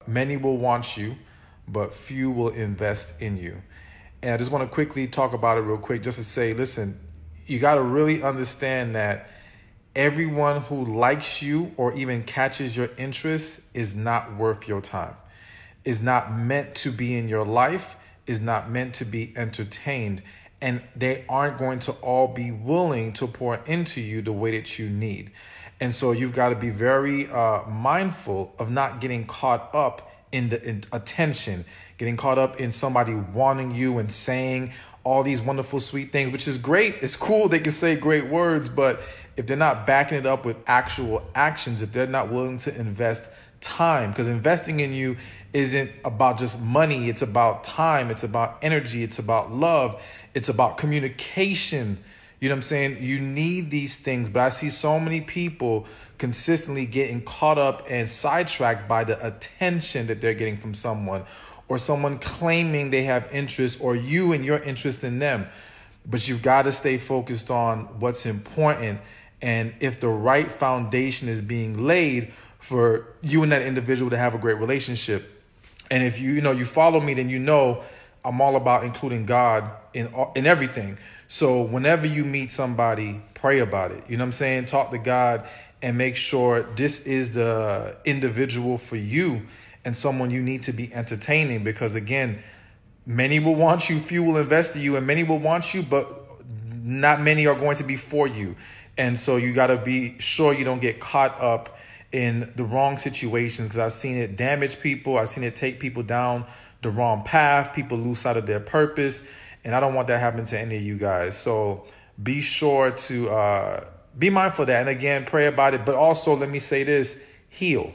Many will want you, but few will invest in you. And I just want to quickly talk about it real quick just to say, listen, you got to really understand that everyone who likes you or even catches your interest is not worth your time, is not meant to be in your life, is not meant to be entertained. And they aren't going to all be willing to pour into you the way that you need. And so you've got to be very mindful of not getting caught up in the attention, getting caught up in somebody wanting you and saying all these wonderful, sweet things, which is great. It's cool. They can say great words, but if they're not backing it up with actual actions, if they're not willing to invest time, because investing in you isn't about just money. It's about time. It's about energy. It's about love. It's about communication. You know what I'm saying? You need these things, but I see so many people consistently getting caught up and sidetracked by the attention that they're getting from someone, or someone claiming they have interest, or you and your interest in them. But you've got to stay focused on what's important. And if the right foundation is being laid for you and that individual to have a great relationship. And if you follow me, then I'm all about including God in everything. So whenever you meet somebody, pray about it. You know what I'm saying? Talk to God and make sure this is the individual for you and someone you need to be entertaining. Because again, many will want you, few will invest in you, and many will want you, but not many are going to be for you. And so you got to be sure you don't get caught up in the wrong situations, because I've seen it damage people. I've seen it take people down the wrong path. People lose sight of their purpose. And I don't want that happening to any of you guys. So be sure to be mindful of that. And again, pray about it. But also, let me say this, heal.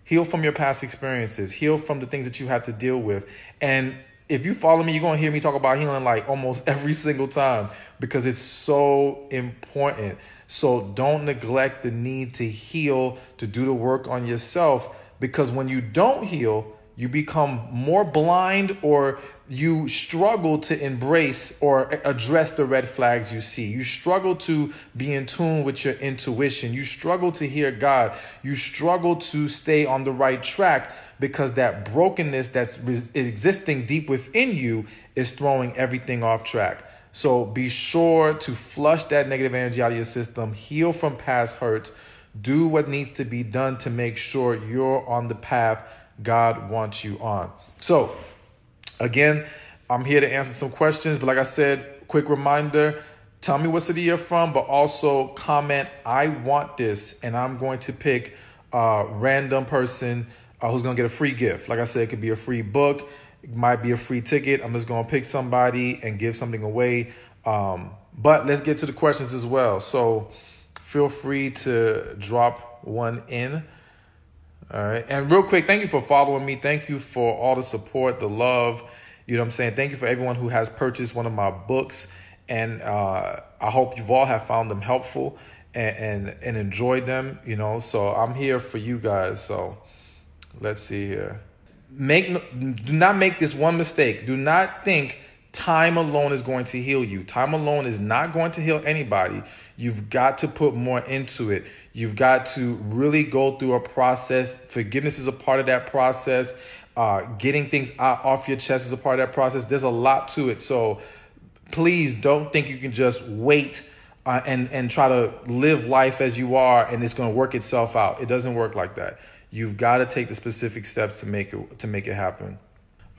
Heal from your past experiences. Heal from the things that you have to deal with. And if you follow me, you're going to hear me talk about healing like almost every single time, because it's so important. So don't neglect the need to heal, to do the work on yourself, because when you don't heal, you become more blind, or you struggle to embrace or address the red flags you see. You struggle to be in tune with your intuition. You struggle to hear God. You struggle to stay on the right track, because that brokenness that's existing deep within you is throwing everything off track. So be sure to flush that negative energy out of your system, heal from past hurts, do what needs to be done to make sure you're on the path God wants you on. So again, I'm here to answer some questions, but like I said, quick reminder, tell me what city you're from, but also comment, I want this, and I'm going to pick a random person who's going to get a free gift. Like I said, it could be a free book. It might be a free ticket. I'm just going to pick somebody and give something away. But let's get to the questions as well. So feel free to drop one in. All right. And real quick, thank you for following me. Thank you for all the support, the love. You know what I'm saying? Thank you for everyone who has purchased one of my books. And I hope you've all have found them helpful and enjoyed them, So I'm here for you guys. So let's see here. Do not make this one mistake. Do not think time alone is going to heal you. Time alone is not going to heal anybody. You've got to put more into it. You've got to really go through a process. Forgiveness is a part of that process. Getting things off your chest is a part of that process. There's a lot to it. So please don't think you can just wait and try to live life as you are and it's going to work itself out. It doesn't work like that. You've got to take the specific steps to make it happen.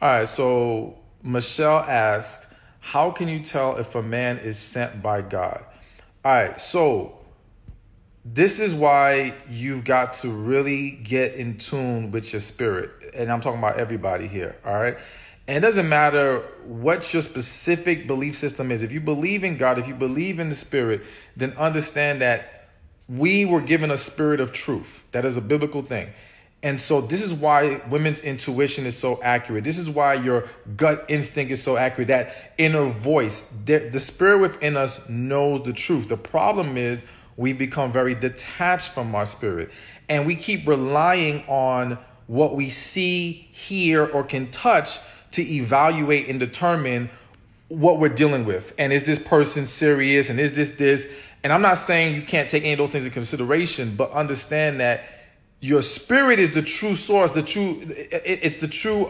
All right. So Michelle asked, how can you tell if a man is sent by God? All right. So this is why you've got to really get in tune with your spirit. And I'm talking about everybody here. All right. And it doesn't matter what your specific belief system is. If you believe in God, if you believe in the spirit, then understand that we were given a spirit of truth. That is a biblical thing. And so this is why women's intuition is so accurate. This is why your gut instinct is so accurate. That inner voice, the spirit within us knows the truth. The problem is we become very detached from our spirit. And we keep relying on what we see, hear, or can touch to evaluate and determine what we're dealing with. And is this person serious? And is this? And I'm not saying you can't take any of those things into consideration, but understand that Your spirit is the true source, it's the true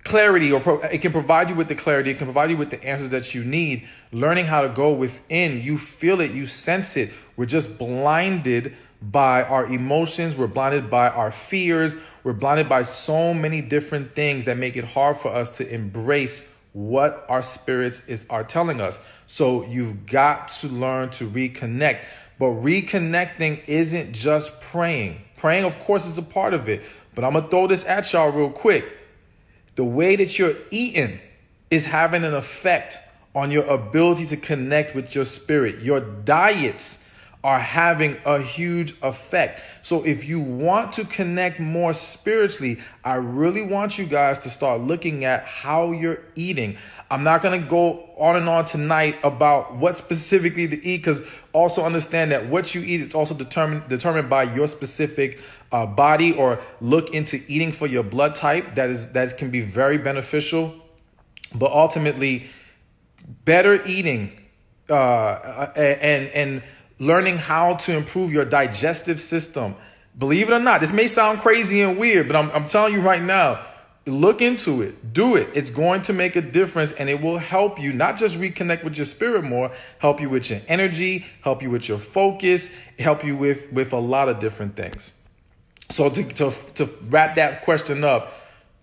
clarity, or it can provide you with the clarity. It can provide you with the answers that you need. Learning how to go within, you feel it, you sense it. We're just blinded by our emotions. We're blinded by our fears. We're blinded by so many different things that make it hard for us to embrace what our spirits are telling us. So you've got to learn to reconnect. But reconnecting isn't just praying. Praying, of course, is a part of it. But I'm going to throw this at y'all real quick. The way that you're eating is having an effect on your ability to connect with your spirit. Your diets are having a huge effect. So if you want to connect more spiritually, I really want you guys to start looking at how you're eating. I'm not going to go on and on tonight about what specifically to eat, because also understand that what you eat is also determined by your specific body, or look into eating for your blood type. That can be very beneficial. But ultimately, better eating and learning how to improve your digestive system. Believe it or not, this may sound crazy and weird, but I'm telling you right now, look into it. Do it. It's going to make a difference, and it will help you not just reconnect with your spirit more, help you with your energy, help you with your focus, help you with a lot of different things. So to wrap that question up,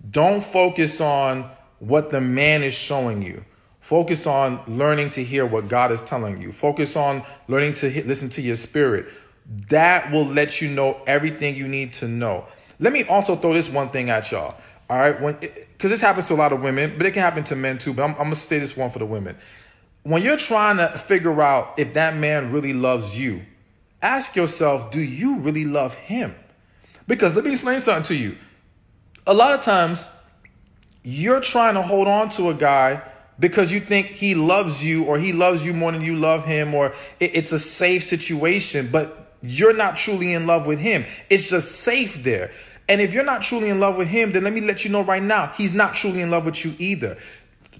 don't focus on what the man is showing you. Focus on learning to hear what God is telling you. Focus on learning to listen to your spirit. That will let you know everything you need to know. Let me also throw this one thing at y'all. All right, because this happens to a lot of women, but it can happen to men too. But I'm going to say this one for the women. When you're trying to figure out if that man really loves you, ask yourself, do you really love him? Because let me explain something to you. A lot of times, you're trying to hold on to a guy because you think he loves you, or he loves you more than you love him, or it's a safe situation, but you're not truly in love with him. It's just safe there. And if you're not truly in love with him, then let me let you know right now, he's not truly in love with you either.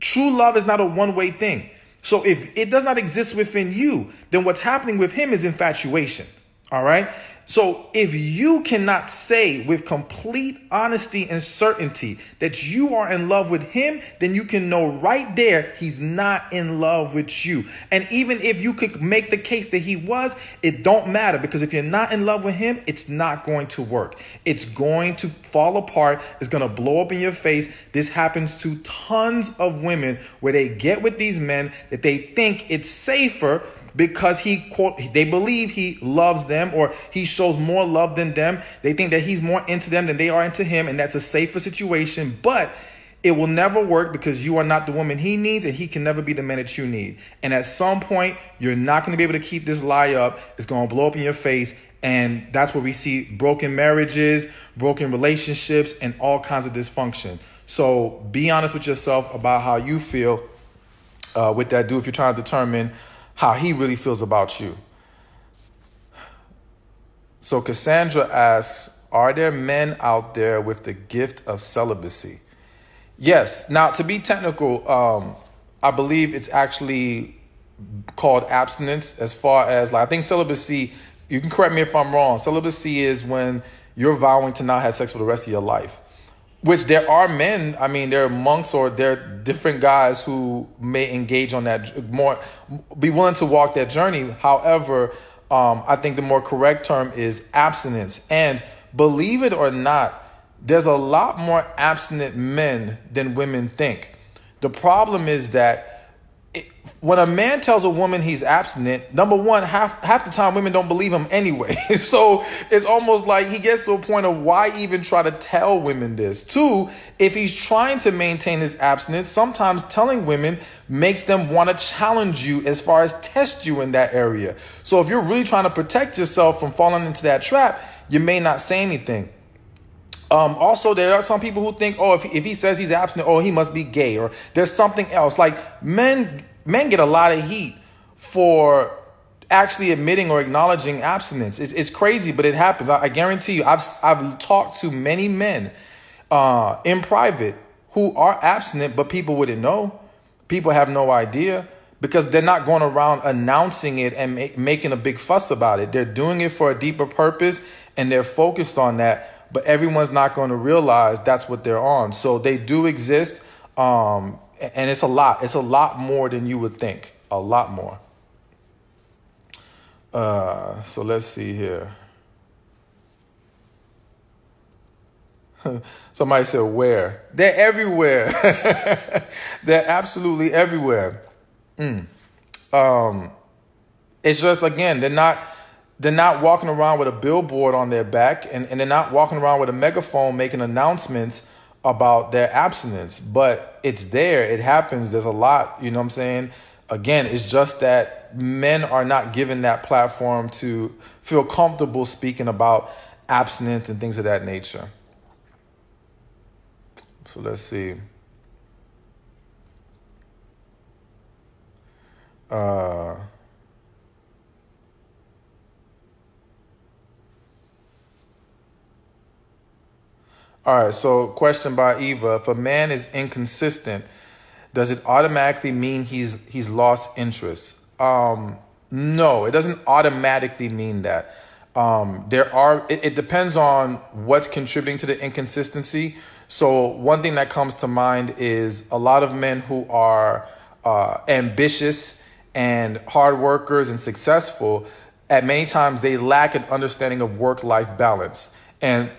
True love is not a one-way thing. So if it does not exist within you, then what's happening with him is infatuation. All right. So if you cannot say with complete honesty and certainty that you are in love with him, then you can know right there he's not in love with you. And even if you could make the case that he was, it don't matter, because if you're not in love with him, it's not going to work. It's going to fall apart. It's going to blow up in your face. This happens to tons of women where they get with these men that they think it's safer because they believe he loves them, or he shows more love than them. They think that he's more into them than they are into him, and that's a safer situation. But it will never work, because you are not the woman he needs, and he can never be the man that you need. And at some point, you're not going to be able to keep this lie up. It's going to blow up in your face. And that's where we see broken marriages, broken relationships, and all kinds of dysfunction. So be honest with yourself about how you feel with that dude if you're trying to determine how he really feels about you. So Cassandra asks, are there men out there with the gift of celibacy? Yes. Now, to be technical, I believe it's actually called abstinence, as far as, like, I think celibacy, you can correct me if I'm wrong. Celibacy is when you're vowing to not have sex for the rest of your life. Which there are men, I mean, there are monks, or there are different guys who may engage on that more, be willing to walk that journey. However, I think the more correct term is abstinence. And believe it or not, there's a lot more abstinent men than women think. The problem is that when a man tells a woman he's abstinent, number one, half the time women don't believe him anyway. So it's almost like he gets to a point of, why even try to tell women this? Two, if he's trying to maintain his abstinence, sometimes telling women makes them want to challenge you as far as test you in that area. So if you're really trying to protect yourself from falling into that trap, you may not say anything. Also, there are some people who think, oh, if he says he's abstinent, oh, he must be gay, or there's something else. Like men get a lot of heat for actually admitting or acknowledging abstinence. It's crazy, but it happens. I guarantee you, I've talked to many men in private who are abstinent, but people wouldn't know. People have no idea, because they're not going around announcing it and making a big fuss about it. They're doing it for a deeper purpose, and they're focused on that, but everyone's not going to realize that's what they're on. So they do exist, and it's a lot. It's a lot more than you would think. A lot more. So let's see here. Somebody said where? They're everywhere. They're absolutely everywhere. It's just, again, they're not walking around with a billboard on their back, and they're not walking around with a megaphone making announcements about their abstinence. But it's there. It happens. There's a lot, you know what I'm saying? Again, it's just that men are not given that platform to feel comfortable speaking about abstinence and things of that nature. So let's see. All right, so question by Eva. If a man is inconsistent, does it automatically mean he's lost interest? No, it doesn't automatically mean that. It depends on what's contributing to the inconsistency. So one thing that comes to mind is a lot of men who are ambitious and hard workers and successful, at many times they lack an understanding of work-life balance. And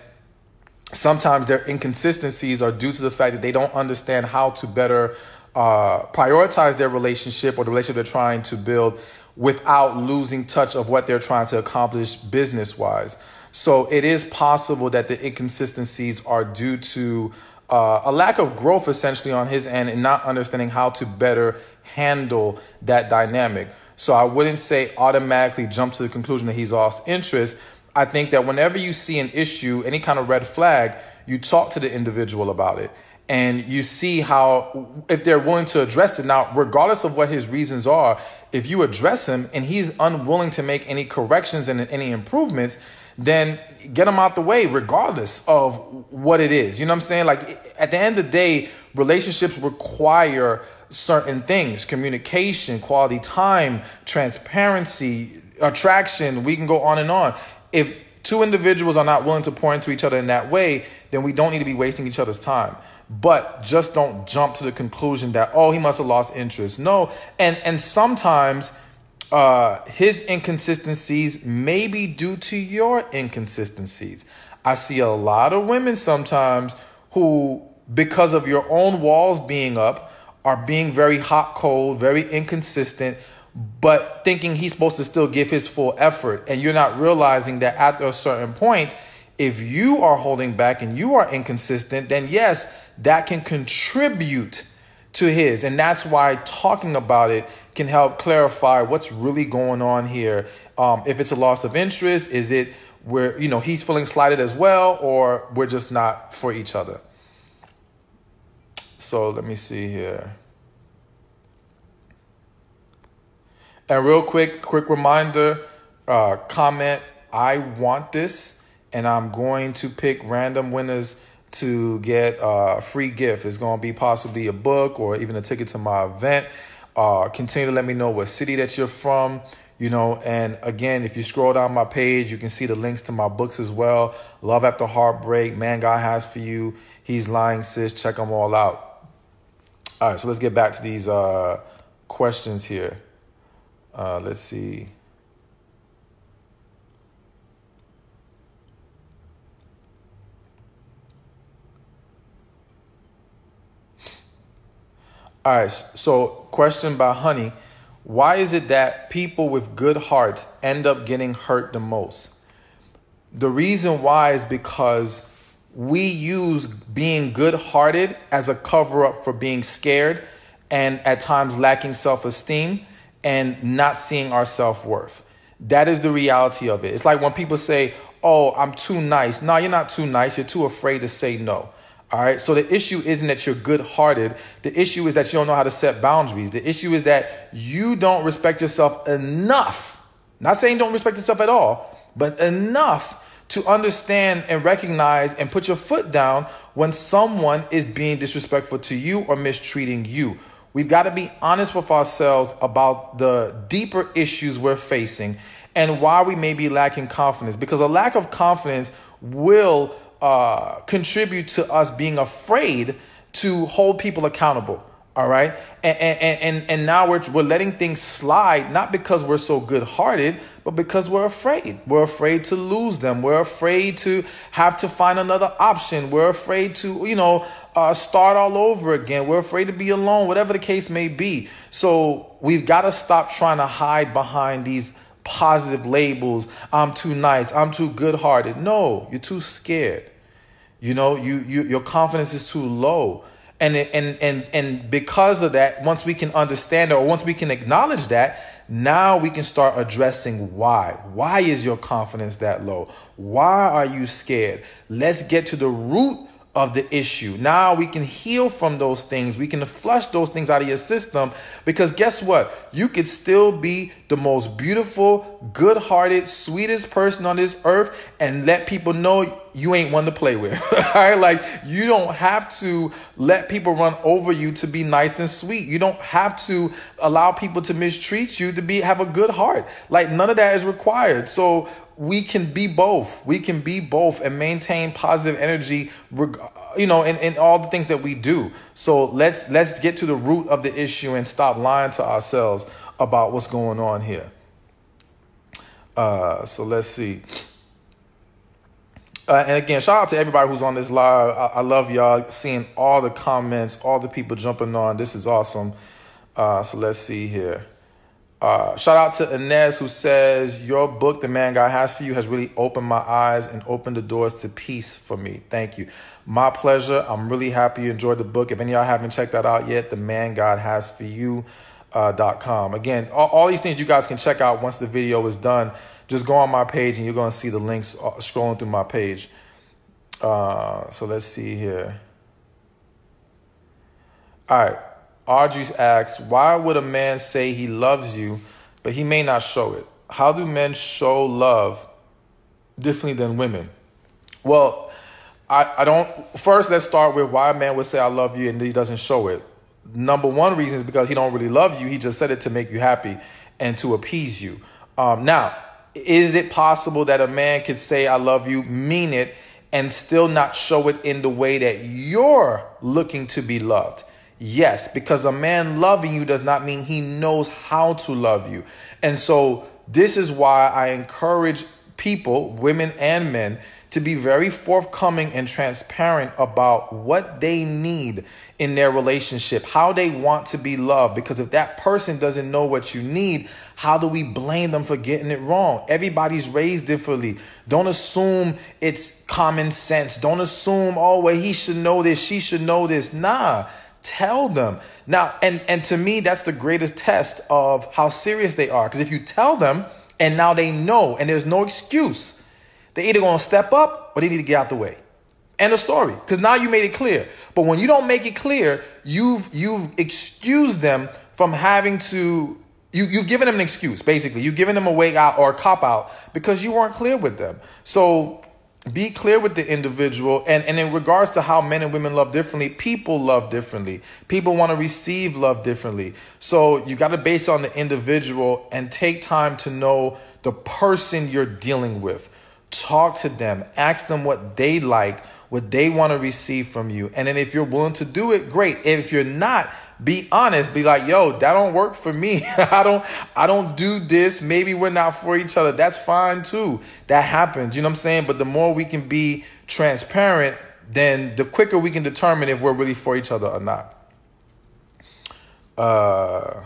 sometimes their inconsistencies are due to the fact that they don't understand how to better prioritize their relationship or the relationship they're trying to build without losing touch of what they're trying to accomplish business-wise. So it is possible that the inconsistencies are due to a lack of growth, essentially, on his end, and not understanding how to better handle that dynamic. So I wouldn't say automatically jump to the conclusion that he's lost interest. I think that whenever you see an issue, any kind of red flag, you talk to the individual about it. And you see how, if they're willing to address it. Now, regardless of what his reasons are, if you address him and he's unwilling to make any corrections and any improvements, then get him out the way regardless of what it is. You know what I'm saying? Like, at the end of the day, relationships require certain things: communication, quality time, transparency, attraction. We can go on and on. If two individuals are not willing to pour into each other in that way, then we don't need to be wasting each other's time. But just don't jump to the conclusion that, oh, he must have lost interest. No. And sometimes his inconsistencies may be due to your inconsistencies. I see a lot of women sometimes who, because of your own walls being up, are being very hot, cold, very inconsistent, but thinking he's supposed to still give his full effort. And you're not realizing that at a certain point, if you are holding back and you are inconsistent, then yes, that can contribute to his. And that's why talking about it can help clarify what's really going on here. If it's a loss of interest, is it where, he's feeling slighted as well, or we're just not for each other? So let me see here. And real quick reminder, comment, I want this, and I'm going to pick random winners to get a free gift. It's going to be possibly a book or even a ticket to my event. Continue to let me know what city that you're from, and again, if you scroll down my page, you can see the links to my books as well. Love After Heartbreak, Man God Has For You, He's Lying Sis, check them all out. All right, so let's get back to these questions here. Let's see. All right, so question by Honey. Why is it that people with good hearts end up getting hurt the most? The reason why is because we use being good-hearted as a cover-up for being scared and at times lacking self-esteem and not seeing our self-worth. That is the reality of it. It's like when people say, oh, I'm too nice. No, you're not too nice. You're too afraid to say no. All right. So the issue isn't that you're good-hearted. The issue is that you don't know how to set boundaries. The issue is that you don't respect yourself enough. Not saying don't respect yourself at all, but enough to understand and recognize and put your foot down when someone is being disrespectful to you or mistreating you. We've got to be honest with ourselves about the deeper issues we're facing and why we may be lacking confidence. Because a lack of confidence will contribute to us being afraid to hold people accountable. All right. And now we're letting things slide, not because we're so good hearted, but because we're afraid. We're afraid to lose them. We're afraid to have to find another option. We're afraid to, start all over again. We're afraid to be alone, whatever the case may be. So we've got to stop trying to hide behind these positive labels. I'm too nice. I'm too good hearted. No, you're too scared. Your confidence is too low. And because of that, once we can understand it, or once we can acknowledge that, now we can start addressing why. Why is your confidence that low? Why are you scared? Let's get to the root of the issue. Now we can heal from those things. We can flush those things out of your system, because guess what? You could still be the most beautiful, good-hearted, sweetest person on this earth and let people know you ain't one to play with. All right? Like, you don't have to let people run over you to be nice and sweet. You don't have to allow people to mistreat you to have a good heart. Like, none of that is required. So we can be both. We can be both and maintain positive energy, in all the things that we do. So let's get to the root of the issue and stop lying to ourselves about what's going on here. So let's see. And again, shout out to everybody who's on this live. I love y'all, seeing all the comments, all the people jumping on. This is awesome. So let's see here. Shout out to Inez, who says, your book, The Man God Has For You, has really opened my eyes and opened the doors to peace for me. Thank you. My pleasure. I'm really happy you enjoyed the book. If any of y'all haven't checked that out yet, themangodhasforyou.com. Again, all these things you guys can check out once the video is done. Just go on my page and you're going to see the links scrolling through my page. So let's see here. All right. Audrey asks, why would a man say he loves you, but he may not show it? How do men show love differently than women? Well, I don't. First, let's start with why a man would say I love you and he doesn't show it. Number one reason is because he don't really love you. He just said it to make you happy and to appease you. Now, is it possible that a man could say I love you, mean it, and still not show it in the way that you're looking to be loved? Yes, because a man loving you does not mean he knows how to love you. And so this is why I encourage people, women and men, to be very forthcoming and transparent about what they need in their relationship, how they want to be loved. Because if that person doesn't know what you need, how do we blame them for getting it wrong? Everybody's raised differently. Don't assume it's common sense. Don't assume, oh, well, he should know this, she should know this. Nah. Tell them. Now, and to me, that's the greatest test of how serious they are. Because if you tell them and now they know and there's no excuse, they're either going to step up or they need to get out the way. End of story. Because now you made it clear. But when you don't make it clear, you've excused them from having to, you've given them an excuse, basically. You've given them a way out or a cop out because you weren't clear with them. So be clear with the individual. And in regards to how men and women love differently, people love differently. People want to receive love differently. So you got to base it on the individual and take time to know the person you're dealing with. Talk to them. Ask them what they like, what they want to receive from you. And then if you're willing to do it, great. If you're not, be honest. Be like, yo, that don't work for me. I don't do this. Maybe we're not for each other. That's fine too. That happens. You know what I'm saying? But the more we can be transparent, then the quicker we can determine if we're really for each other or not. All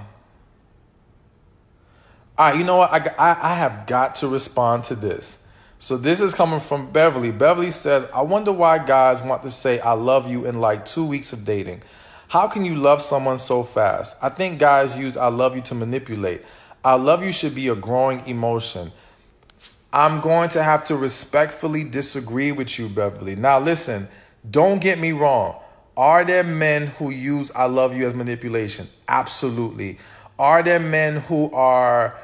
right, you know what? I have got to respond to this. So this is coming from Beverly. Beverly says, I wonder why guys want to say I love you in like 2 weeks of dating. How can you love someone so fast? I think guys use I love you to manipulate. I love you should be a growing emotion. I'm going to have to respectfully disagree with you, Beverly. Now listen, don't get me wrong. Are there men who use I love you as manipulation? Absolutely. Are there men who are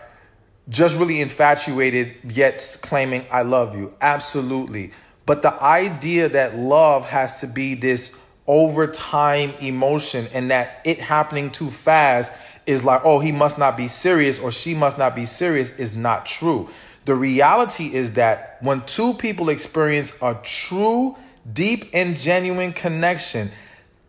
just really infatuated yet claiming I love you? Absolutely. But the idea that love has to be this over time emotion and that it happening too fast is like, oh, he must not be serious or she must not be serious is not true. The reality is that when two people experience a true, deep, and genuine connection,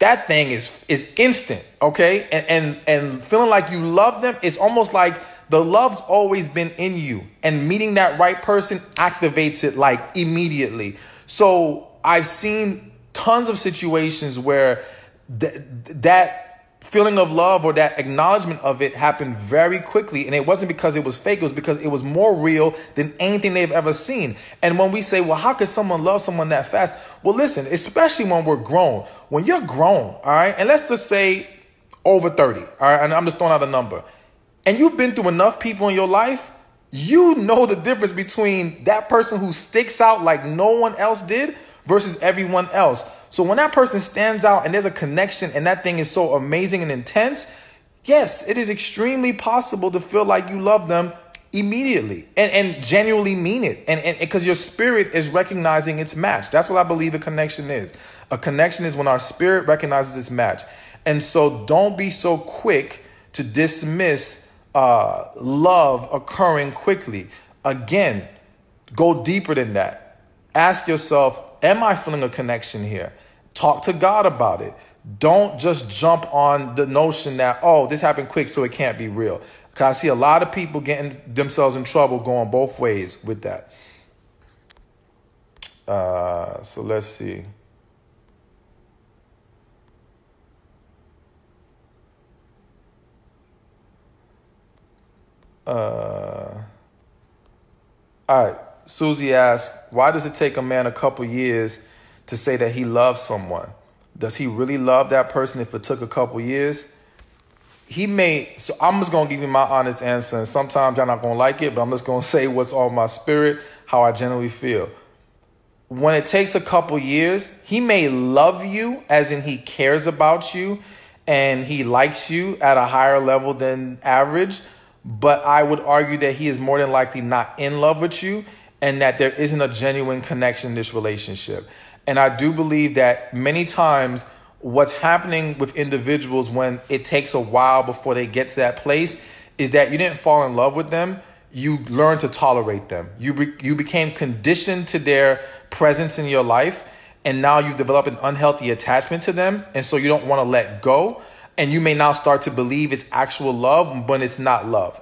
that thing is instant, okay? And feeling like you love them, it's almost like the love's always been in you. And meeting that right person activates it like immediately. So I've seen tons of situations where that feeling of love or that acknowledgement of it happened very quickly. And it wasn't because it was fake. It was because it was more real than anything they've ever seen. And when we say, well, how could someone love someone that fast? Well, listen, especially when we're grown. When you're grown, all right, and let's just say over 30, all right, and I'm just throwing out a number. And you've been through enough people in your life, you know the difference between that person who sticks out like no one else did versus everyone else. So when that person stands out and there's a connection and that thing is so amazing and intense, yes, it is extremely possible to feel like you love them immediately and genuinely mean it. And because your spirit is recognizing its match. That's what I believe a connection is. A connection is when our spirit recognizes its match. And so don't be so quick to dismiss love occurring quickly. Again, go deeper than that. Ask yourself, am I feeling a connection here? Talk to God about it. Don't just jump on the notion that, oh, this happened quick, so it can't be real. Because I see a lot of people getting themselves in trouble going both ways with that. So let's see. All right. Susie asked, why does it take a man a couple years to say that he loves someone? Does he really love that person if it took a couple years? So I'm just going to give you my honest answer. And sometimes y'all not going to like it, but I'm just going to say what's on my spirit, how I generally feel. When it takes a couple years, he may love you as in he cares about you and he likes you at a higher level than average. But I would argue that he is more than likely not in love with you and that there isn't a genuine connection in this relationship. And I do believe that many times what's happening with individuals when it takes a while before they get to that place is that you didn't fall in love with them. You learned to tolerate them. You became conditioned to their presence in your life. And now you've developed an unhealthy attachment to them. And so you don't want to let go. And you may now start to believe it's actual love, but it's not love.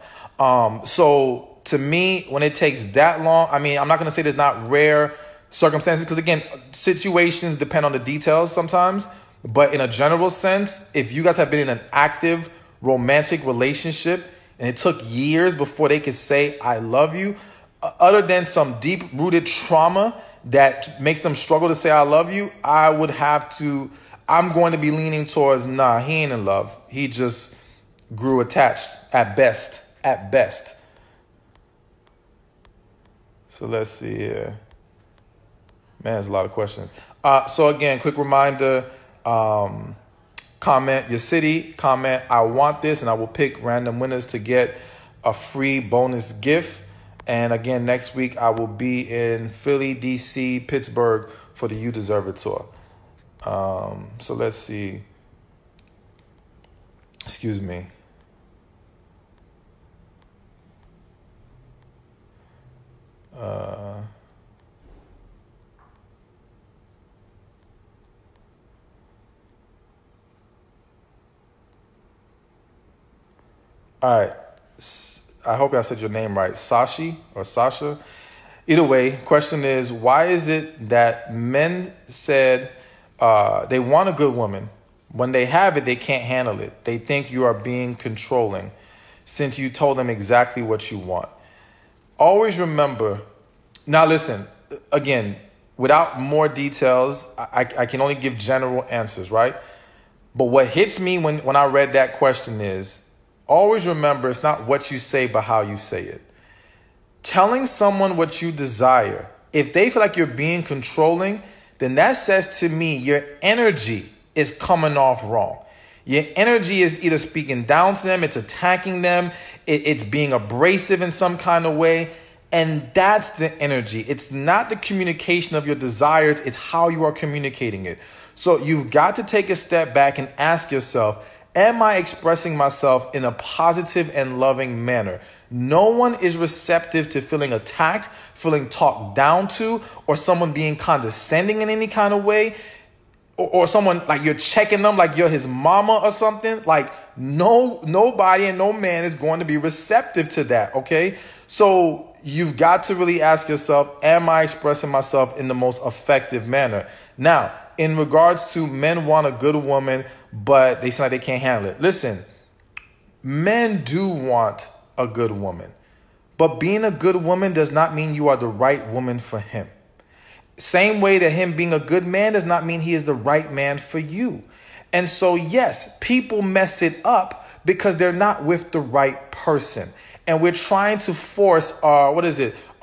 So to me, when it takes that long, I mean, I'm not going to say there's not rare circumstances because, again, situations depend on the details sometimes. But in a general sense, if you guys have been in an active romantic relationship and it took years before they could say, I love you, other than some deep-rooted trauma that makes them struggle to say, I love you, I'm going to be leaning towards, nah, he ain't in love. He just grew attached at best. So let's see here. Man, there's a lot of questions. So again, quick reminder, comment your city, comment I want this, and I will pick random winners to get a free bonus gift. And again, next week I will be in Philly, DC, Pittsburgh for the You Deserve It tour. So let's see. Excuse me. All right. I hope I said your name right. Sashi or Sasha. Either way, question is, why is it that men said they want a good woman? When they have it, they can't handle it. They think you are being controlling since you told them exactly what you want. Always remember. Now, listen, again, without more details, I can only give general answers, right? But what hits me when I read that question is, always remember it's not what you say, but how you say it. Telling someone what you desire, if they feel like you're being controlling, then that says to me your energy is coming off wrong. Your energy is either speaking down to them, it's attacking them, it's being abrasive in some kind of way. And that's the energy. It's not the communication of your desires, it's how you are communicating it. So you've got to take a step back and ask yourself, Am I expressing myself in a positive and loving manner? No one is receptive to feeling attacked, feeling talked down to, or someone being condescending in any kind of way, or someone like you're checking them like you're his mama or something. Like nobody and no man is going to be receptive to that. Okay. So you've got to really ask yourself, am I expressing myself in the most effective manner? Now, in regards to men want a good woman, but they say like they can't handle it. Listen, men do want a good woman, but being a good woman does not mean you are the right woman for him. Same way that him being a good man does not mean he is the right man for you. And so, yes, people mess it up because they're not with the right person. And we're trying to force,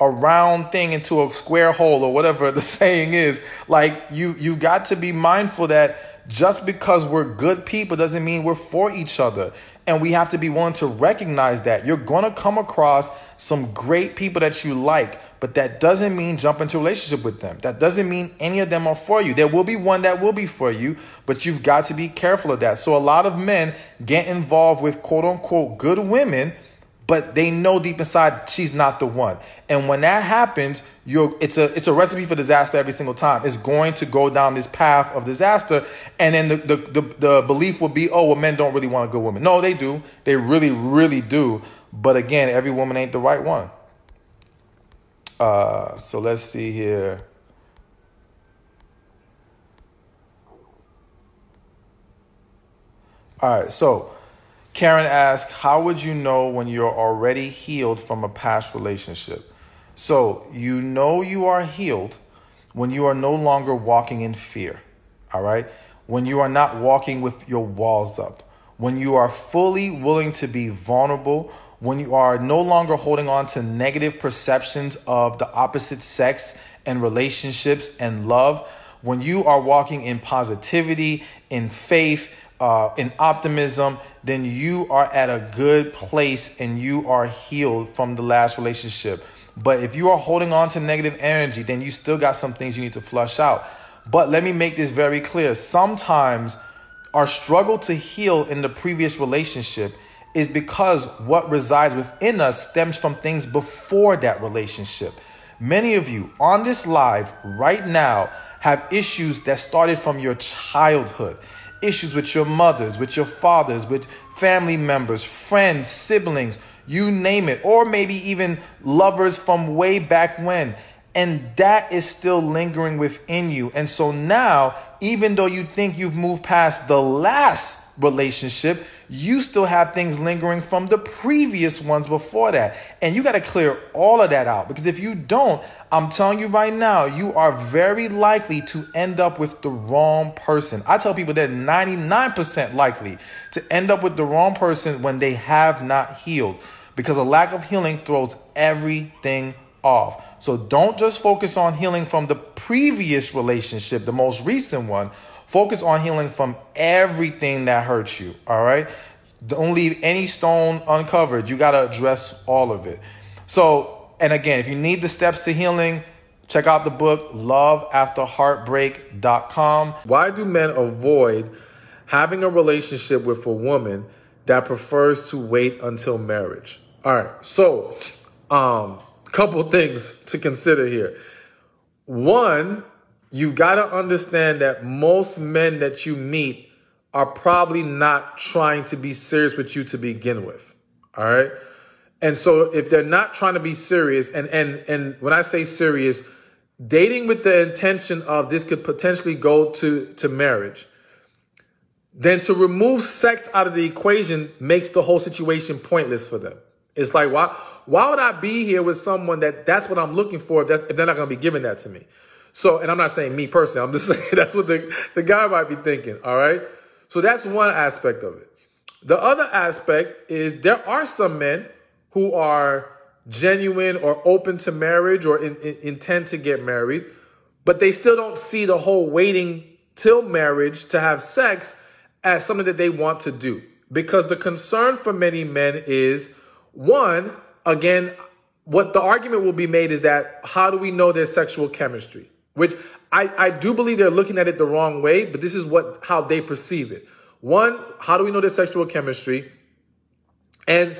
a round thing into a square hole, or whatever the saying is. Like, you got to be mindful that just because we're good people doesn't mean we're for each other. And we have to be willing to recognize that. You're going to come across some great people that you like, but that doesn't mean jump into a relationship with them. That doesn't mean any of them are for you. There will be one that will be for you, but you've got to be careful of that. So a lot of men get involved with quote unquote good women, but they know deep inside she's not the one. And when that happens, it's a recipe for disaster every single time. It's going to go down this path of disaster. And then the belief will be, oh, well, men don't really want a good woman. No, they do. They really, really do. But again, every woman ain't the right one. So let's see here. All right, so Karen asked, how would you know when you're already healed from a past relationship? So you know you are healed when you are no longer walking in fear, all right? When you are not walking with your walls up, when you are fully willing to be vulnerable, when you are no longer holding on to negative perceptions of the opposite sex and relationships and love, when you are walking in positivity, in faith, in optimism, then you are at a good place and you are healed from the last relationship. But if you are holding on to negative energy, then you still got some things you need to flush out. But let me make this very clear. Sometimes our struggle to heal in the previous relationship is because what resides within us stems from things before that relationship. Many of you on this live right now have issues that started from your childhood. Issues with your mothers, with your fathers, with family members, friends, siblings, you name it, or maybe even lovers from way back when. And that is still lingering within you. And so now, even though you think you've moved past the last relationship, you still have things lingering from the previous ones before that. And you got to clear all of that out, because if you don't, I'm telling you right now, you are very likely to end up with the wrong person. I tell people they're 99% likely to end up with the wrong person when they have not healed, because a lack of healing throws everything off. So don't just focus on healing from the previous relationship, the most recent one. Focus on healing from everything that hurts you, all right? Don't leave any stone uncovered. You got to address all of it. So, and again, if you need the steps to healing, check out the book, loveafterheartbreak.com. Why do men avoid having a relationship with a woman that prefers to wait until marriage? All right, so couple things to consider here. One, you've got to understand that most men that you meet are probably not trying to be serious with you to begin with. All right. And so if they're not trying to be serious, and when I say serious, dating with the intention of this could potentially go to marriage, then to remove sex out of the equation makes the whole situation pointless for them. It's like, why would I be here with someone that's what I'm looking for if they're not going to be giving that to me? So, and I'm not saying me personally, I'm just saying that's what the guy might be thinking, all right? So that's one aspect of it. The other aspect is there are some men who are genuine or open to marriage or intend to get married, but they still don't see the whole waiting till marriage to have sex as something that they want to do. Because the concern for many men is, one, again, what the argument will be made is that how do we know there's sexual chemistry? Which I do believe they're looking at it the wrong way, but this is how they perceive it. One, how do we know there's sexual chemistry? And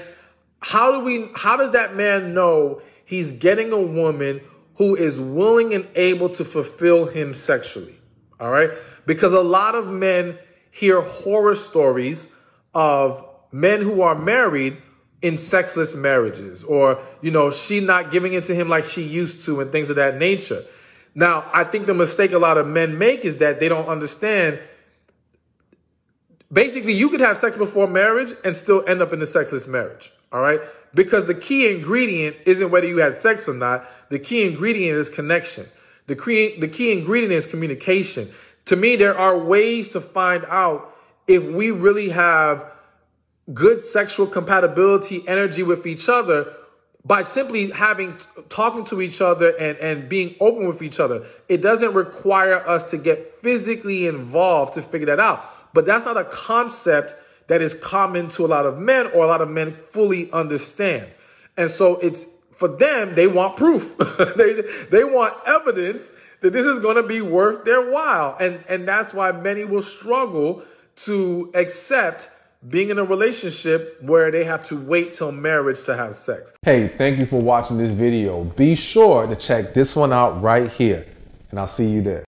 how does that man know he's getting a woman who is willing and able to fulfill him sexually? All right? Because a lot of men hear horror stories of men who are married in sexless marriages, or, she not giving it to him like she used to and things of that nature. Now, I think the mistake a lot of men make is that they don't understand. Basically, you could have sex before marriage and still end up in a sexless marriage. All right. Because the key ingredient isn't whether you had sex or not. The key ingredient is connection. The key ingredient is communication. To me, there are ways to find out if we really have good sexual compatibility, energy with each other, by simply talking to each other and being open with each other. It doesn't require us to get physically involved to figure that out. But that's not a concept that is common to a lot of men, or a lot of men fully understand. And so it's, for them, they want proof. they want evidence that this is going to be worth their while. And that's why many will struggle to accept being in a relationship where they have to wait till marriage to have sex. Hey, thank you for watching this video. Be sure to check this one out right here, and I'll see you there.